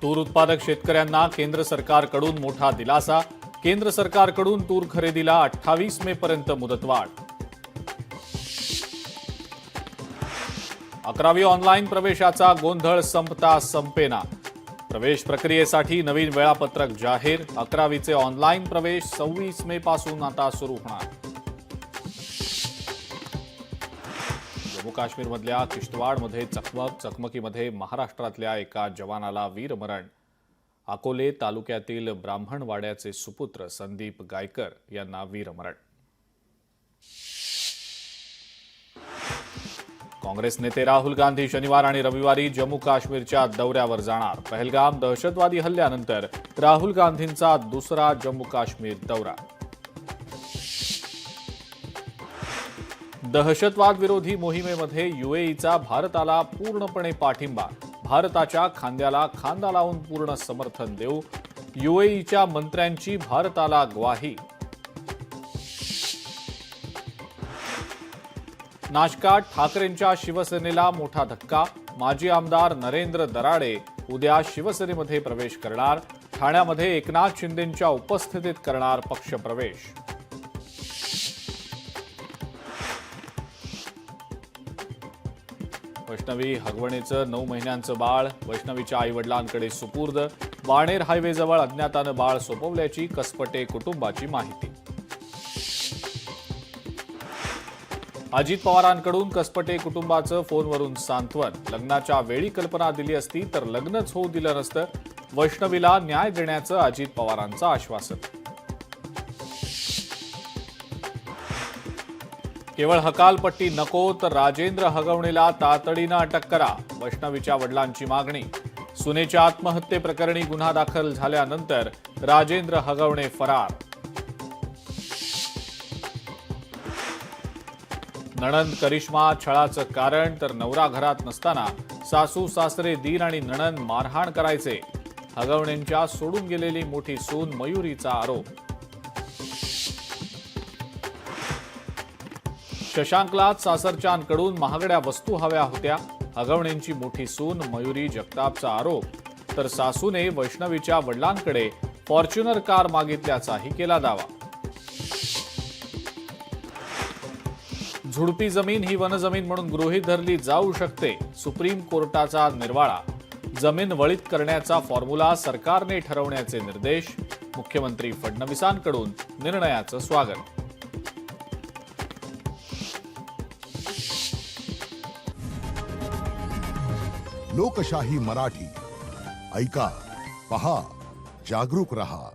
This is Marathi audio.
तूर उत्पादक शेतकऱ्यांना केंद्र सरकारकडून मोठा दिलासा। केंद्र सरकारकडून तूर खरेदीला 28 मे पर्यंत मुदतवाढ। 11वी ऑनलाईन प्रवेशाचा गोंधळ संपता संपेना। प्रवेश प्रक्रियेसाठी नवीन वेळापत्रक जाहीर। 11वीचे ऑनलाईन प्रवेश 26 मे पासून आता सुरू होणार। जम्मू काश्मीरमधल्या किश्तवाडमध्ये चकमकीमध्ये महाराष्ट्रातल्या एका जवानाला वीरमरण। अकोले तालुक्यातील ब्राह्मणवाड्याचे सुपुत्र संदीप गायकर यांना वीरमरण। काँग्रेस नेते राहुल गांधी शनिवार आणि रविवारी जम्मू काश्मीरच्या दौऱ्यावर जाणार। पहलगाम दहशतवादी हल्ल्यानंतर राहुल गांधींचा दुसरा जम्मू काश्मीर दौरा। दहशतवाद विरोधी मोहिमेमध्ये यूएईचा भारताला पूर्णपणे पाठिंबा। भारताच्या खांद्याला खांदा लावून पूर्ण समर्थन देऊ, यूएईच्या मंत्र्यांची भारताला ग्वाही। नाशकात ठाकरेंच्या शिवसेनेला मोठा धक्का। माजी आमदार नरेंद्र दराडे उद्या शिवसेनेमध्ये प्रवेश करणार। ठाण्यामध्ये एकनाथ शिंदेंच्या उपस्थितीत करणार पक्षप्रवेश। वैष्णवी हगवणेचं 9 महिन्यांचं बाळ वैष्णवीच्या आईवडिलांकडे सुपूर्द। बाणेर हायवेजवळ अज्ञातानं बाळ सोपवल्याची कसपटे कुटुंबाची माहिती। अजित पवारांकडून कसपटे कुटुंबाचं फोनवरून सांत्वन। लग्नाच्या वेळी कल्पना दिली असती तर लग्नच होऊ दिलं नसतं। वैष्णवीला न्याय देण्याचं अजित पवारांचं आश्वासन। केवळ हकालपट्टी नको तर राजेंद्र हगवणेला तातडीनं अटक करा, वैष्णवीच्या वडिलांची मागणी। सुनेच्या आत्महत्येप्रकरणी गुन्हा दाखल झाल्यानंतर राजेंद्र हगवणे फरार। नणंद करिश्मा छळाचं कारण तर नवरा घरात नसताना सासू सासरे दीर आणि नणंद मारहाण करायचे। हगवणेंच्या सोडून गेलेली मोठी सून मयुरीचा आरोप। शशांकला सासरच्यांकडून महागड्या वस्तू हव्या होत्या। हगवणेंची मोठी सून मयुरी जगतापचा आरोप, तर सासूने वैष्णवीच्या वडिलांकडे फॉर्च्युनर कार मागितल्याचाही केला दावा। झुडपी जमीन ही वनजमीन म्हणून गृहीत धरली जाऊ शकते, सुप्रीम कोर्टाचा निर्वाळा। जमीन वळीत करण्याचा फॉर्म्युला सरकारने ठरवण्याचे निर्देश। मुख्यमंत्री फडणवीसांकडून निर्णयाचं स्वागत। लोकशाही मराठी ऐका, पहा, जागरूक रहा।